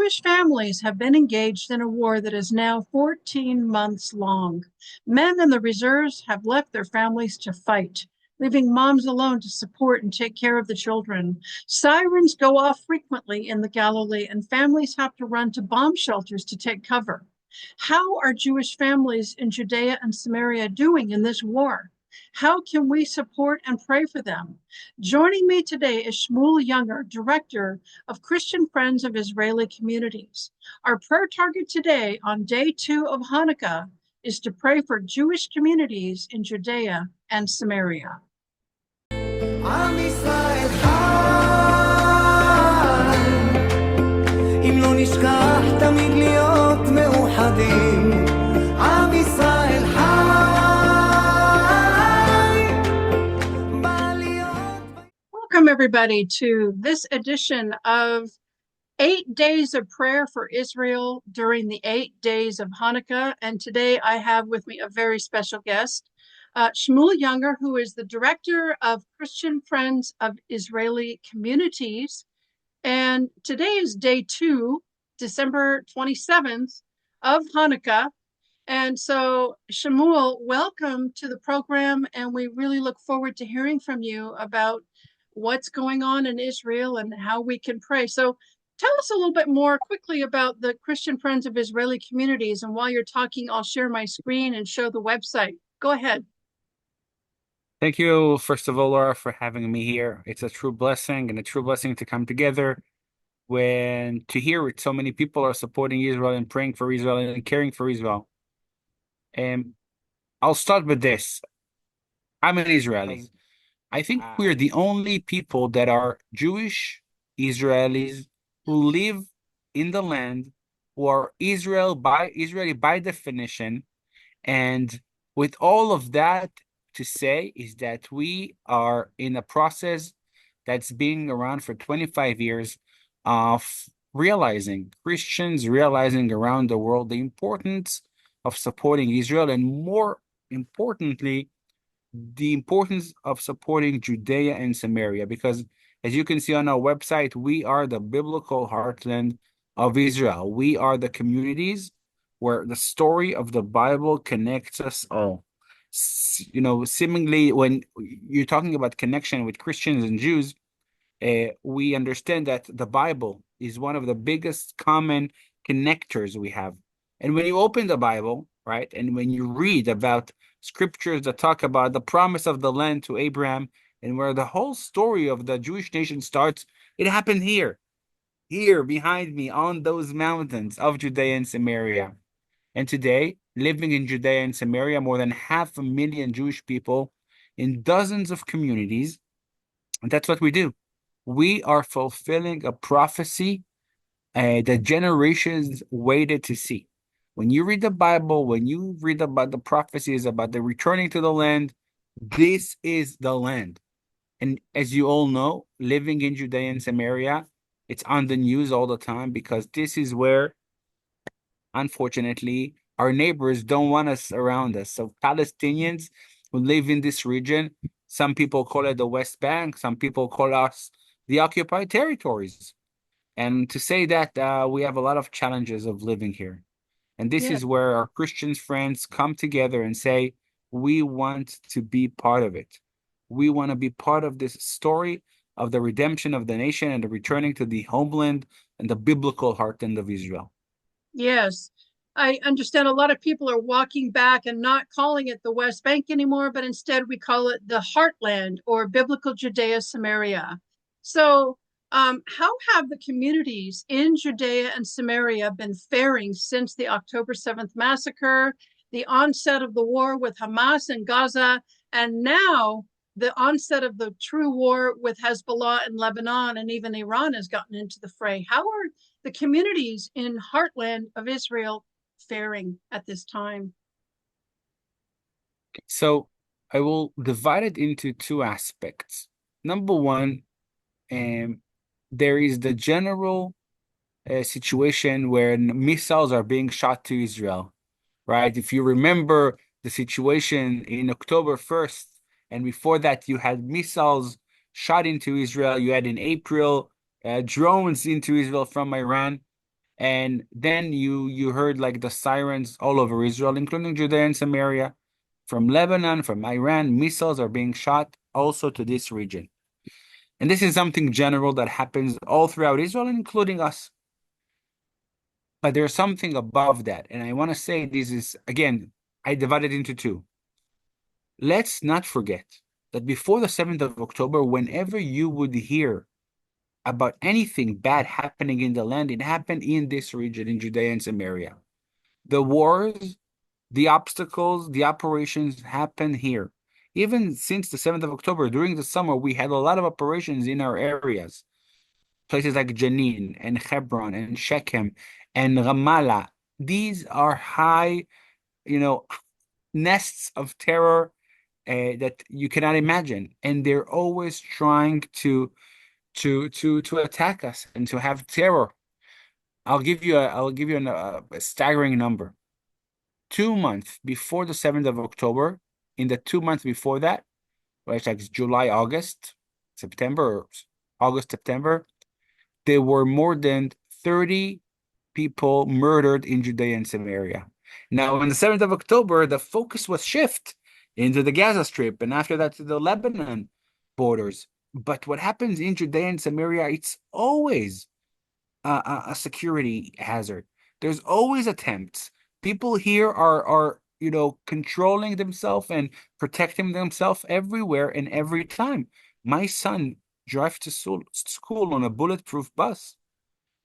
Jewish families have been engaged in a war that is now 14 months long. Men in the reserves have left their families to fight, leaving moms alone to support and take care of the children. Sirens go off frequently in the Galilee, and families have to run to bomb shelters to take cover. How are Jewish families in Judea and Samaria doing in this war? How can we support and pray for them? Joining me today is Shmuel Yunger, Director of Christian Friends of Israeli Communities. Our prayer target today on day 2 of Hanukkah is to pray for Jewish communities in Judea and Samaria. Welcome, everybody, to this edition of 8 days of prayer for Israel during the 8 days of Hanukkah. And today I have with me a very special guest, Shmuel Yunger, who is the Director of Christian Friends of Israeli Communities. And today is day 2, December 27th of Hanukkah. And so, Shmuel, welcome to the program, and we really look forward to hearing from you about what's going on in Israel and how we can pray. So tell us a little bit more quickly about the Christian Friends of Israeli Communities. And while you're talking, I'll share my screen and show the website. Go ahead. Thank you, first of all, Laura, for having me here. It's a true blessing and a true blessing to come together when to hear it. So many people are supporting Israel and praying for Israel and caring for Israel. And I'll start with this. I'm an Israeli. I think we're the only people that are Jewish Israelis who live in the land, who are Israeli by definition. And with all of that to say is that we are in a process that's been around for 25 years of Christians realizing around the world the importance of supporting Israel, and more importantly, the importance of supporting Judea and Samaria, because as you can see on our website, we are the biblical heartland of Israel. We are the communities where the story of the Bible connects us all. You know, seemingly when you're talking about connection with Christians and Jews, we understand that the Bible is one of the biggest common connectors we have. And when you open the Bible, right, and when you read about scriptures that talk about the promise of the land to Abraham, and where the whole story of the Jewish nation starts, it happened here behind me on those mountains of Judea and Samaria. And today, living in Judea and Samaria, more than 500,000 Jewish people in dozens of communities. And that's what we do. We are fulfilling a prophecy that generations waited to see. When you read the Bible, when you read about the prophecies about the returning to the land, this is the land. And as you all know, living in Judea and Samaria, it's on the news all the time because this is where, unfortunately, our neighbors don't want us around us. So Palestinians who live in this region, some people call it the West Bank, some people call us the occupied territories. And to say that we have a lot of challenges of living here. And this is where our Christian friends come together and say, we want to be part of it. We want to be part of this story of the redemption of the nation and the returning to the homeland and the biblical heartland of Israel. Yes, I understand a lot of people are walking back and not calling it the West Bank anymore, but instead we call it the Heartland or biblical Judea Samaria. So how have the communities in Judea and Samaria been faring since the October 7th massacre, the onset of the war with Hamas in Gaza, and now the onset of the true war with Hezbollah in Lebanon, and even Iran has gotten into the fray? How are the communities in Heartland of Israel faring at this time? So I will divide it into two aspects. Number one, there is the general situation where missiles are being shot to Israel, right? If you remember the situation in October 1st, and before that, you had missiles shot into Israel. You had in April drones into Israel from Iran. And then you heard like the sirens all over Israel, including Judea and Samaria. From Lebanon, from Iran, missiles are being shot also to this region. And this is something general that happens all throughout Israel, including us. But there's something above that. And I want to say this is, again, I divided into two. Let's not forget that before the 7th of October, whenever you would hear about anything bad happening in the land, it happened in this region, in Judea and Samaria. The wars, the obstacles, the operations happen here. Even since the 7th of October, during the summer, we had a lot of operations in our areas. Places like Jenin and Hebron and Shechem and Ramallah. These are high, you know, nests of terror that you cannot imagine, and they're always trying to attack us and to have terror. I'll give you a staggering number. 2 months before the 7th of October, in the 2 months before that, right, like July, August, September, August, September, there were more than 30 people murdered in Judea and Samaria. Now, on the 7th of October, the focus was shift into the Gaza Strip and after that to the Lebanon borders. But what happens in Judea and Samaria, it's always a security hazard. There's always attempts. People here are controlling themselves and protecting themselves everywhere and every time. My son drives to school on a bulletproof bus.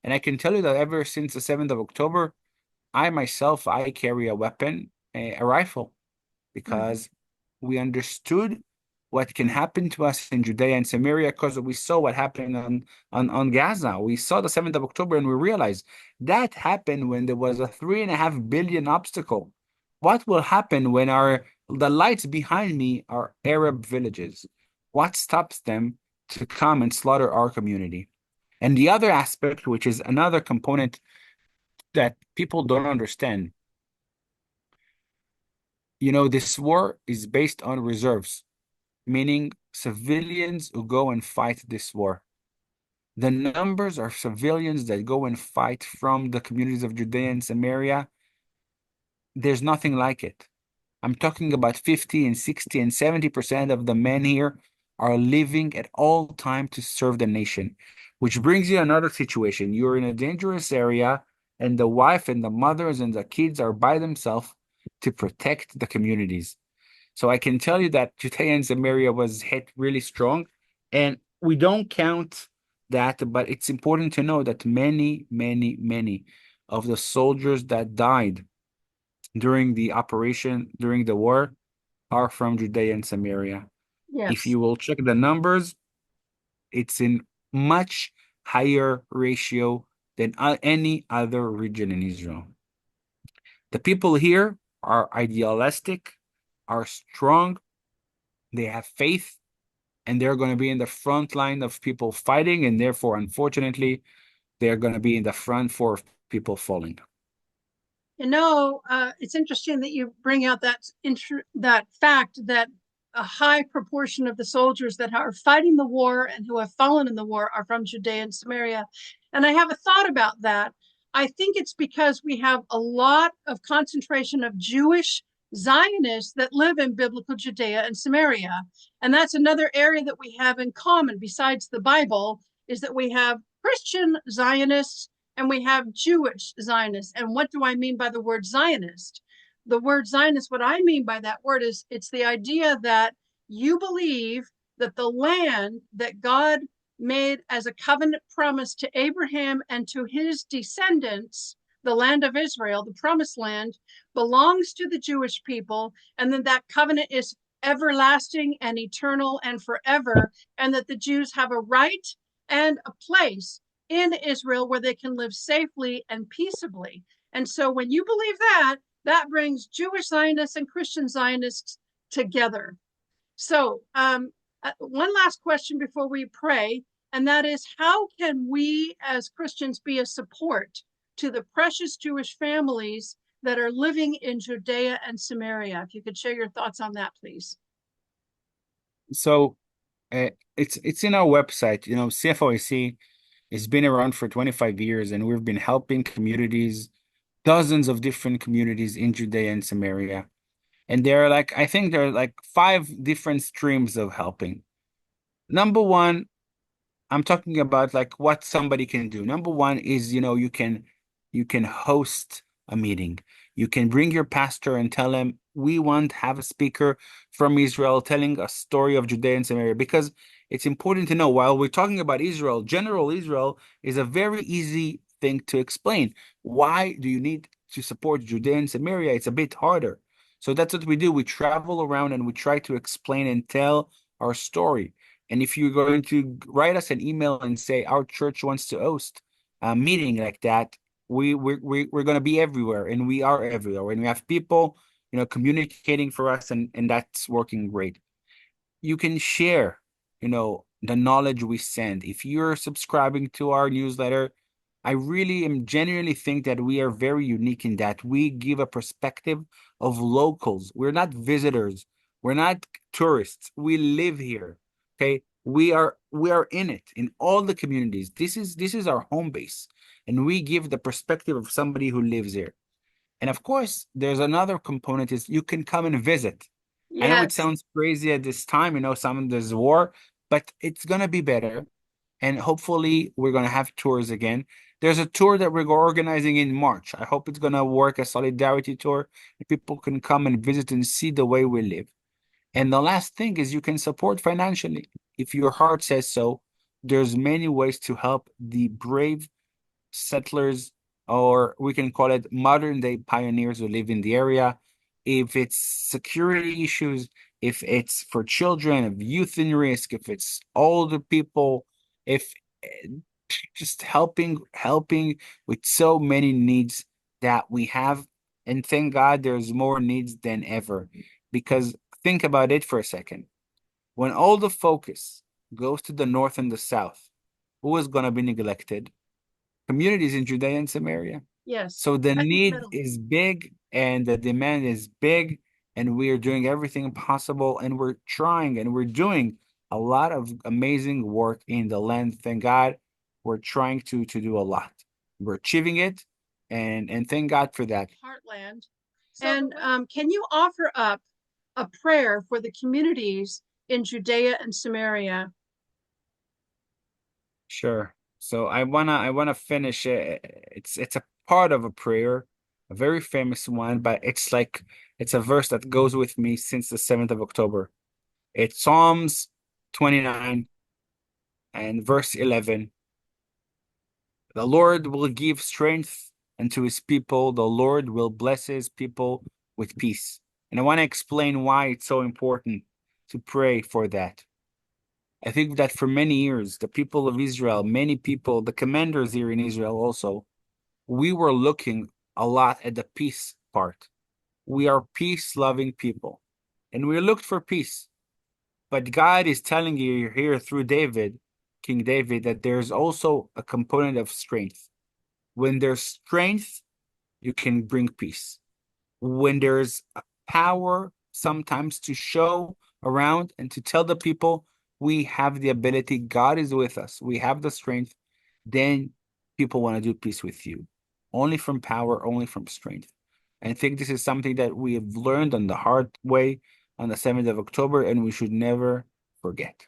And I can tell you that ever since the 7th of October, I carry a weapon, a rifle, Mhm. because we understood what can happen to us in Judea and Samaria because we saw what happened on Gaza. We saw the 7th of October and we realized that happened when there was a 3.5 billion obstacle. What will happen when the lights behind me are Arab villages? What stops them to come and slaughter our community? And the other aspect, which is another component that people don't understand, this war is based on reserves, meaning civilians who go and fight this war. The numbers of civilians that go and fight from the communities of Judea and Samaria, there's nothing like it. I'm talking about 50 and 60 and 70% of the men here are living at all time to serve the nation, which brings you another situation. You're in a dangerous area, and the wife and the mothers and the kids are by themselves to protect the communities. So I can tell you that Judea and Samaria was hit really strong, and we don't count that, but it's important to know that many, many, many of the soldiers that died during the operation, during the war, are from Judea and Samaria. If Yes. you will check the numbers, it's in much higher ratio than any other region in Israel. The people here are idealistic, are strong, they have faith, and they're going to be in the front line of people fighting, and therefore, unfortunately, they're going to be in the front for people falling. It's interesting that you bring out that fact that a high proportion of the soldiers that are fighting the war and who have fallen in the war are from Judea and Samaria. And I have a thought about that. I think it's because we have a lot of concentration of Jewish Zionists that live in biblical Judea and Samaria. And that's another area that we have in common besides the Bible, is that we have Christian Zionists and we have Jewish Zionists. And what do I mean by the word Zionist? The word Zionist, what I mean by that word is it's the idea that you believe that the land that God made as a covenant promise to Abraham and to his descendants, the land of Israel, the promised land, belongs to the Jewish people, and then that covenant is everlasting and eternal and forever, and that the Jews have a right and a place in Israel where they can live safely and peaceably. And so when you believe that, that brings Jewish Zionists and Christian Zionists together. So, one last question before we pray, and that is, how can we as Christians be a support to the precious Jewish families that are living in Judea and Samaria? If you could share your thoughts on that, please. So it's in our website, CFOIC. It's been around for 25 years, and we've been helping communities, dozens of different communities in Judea and Samaria. And I think there are like five different streams of helping. Number one, I'm talking about like what somebody can do. Number one is, you can host a meeting. You can bring your pastor and tell him we want to have a speaker from Israel telling a story of Judea and Samaria, because it's important to know while we're talking about Israel, general Israel is a very easy thing to explain. Why do you need to support Judea and Samaria? It's a bit harder. So that's what we do. We travel around and we try to explain and tell our story. And if you're going to write us an email and say our church wants to host a meeting like that, we're going to be everywhere, and we are everywhere. And we have people, communicating for us, and that's working great. You can share, the knowledge we send. If you're subscribing to our newsletter, I really am genuinely think that we are very unique in that we give a perspective of locals. We're not visitors. We're not tourists. We live here. Okay. We are in it in all the communities. This is our home base. And we give the perspective of somebody who lives here. And of course, there's another component is you can come and visit. I know it Yes. sounds crazy at this time, there's war, but it's gonna be better. And hopefully we're gonna have tours again. There's a tour that we're organizing in March. I hope it's gonna work, a solidarity tour, and people can come and visit and see the way we live. And the last thing is you can support financially. If your heart says so, there's many ways to help the brave settlers, or we can call it modern day pioneers who live in the area. If it's security issues, if it's for children, of youth in risk, if it's older people, if just helping with so many needs that we have. And thank God there's more needs than ever. Because think about it for a second. When all the focus goes to the north and the south, who is going to be neglected? Communities in Judea and Samaria. Yes. So the Right in the need middle. is big and the demand is big, and we are doing everything possible, and we're trying and we're doing a lot of amazing work in the land. Thank God we're trying to do a lot. We're achieving it, and thank God for that. Heartland. And can you offer up a prayer for the communities in Judea and Samaria? Sure. So I wanna finish it. It's a part of a prayer, a very famous one, but it's a verse that goes with me since the 7th of October. It's Psalms 29 and verse 11. The Lord will give strength unto his people. The Lord will bless his people with peace. And I want to explain why it's so important to pray for that. I think that for many years, the people of Israel, many people, the commanders here in Israel also, we were looking a lot at the peace part. We are peace-loving people, and we looked for peace. But God is telling you here through David, King David, that there's also a component of strength. When there's strength, you can bring peace. When there's a power sometimes to show around and to tell the people we have the ability, God is with us, we have the strength, then people want to do peace with you. Only from power, only from strength. And I think this is something that we have learned on the hard way on the 7th of October, and we should never forget.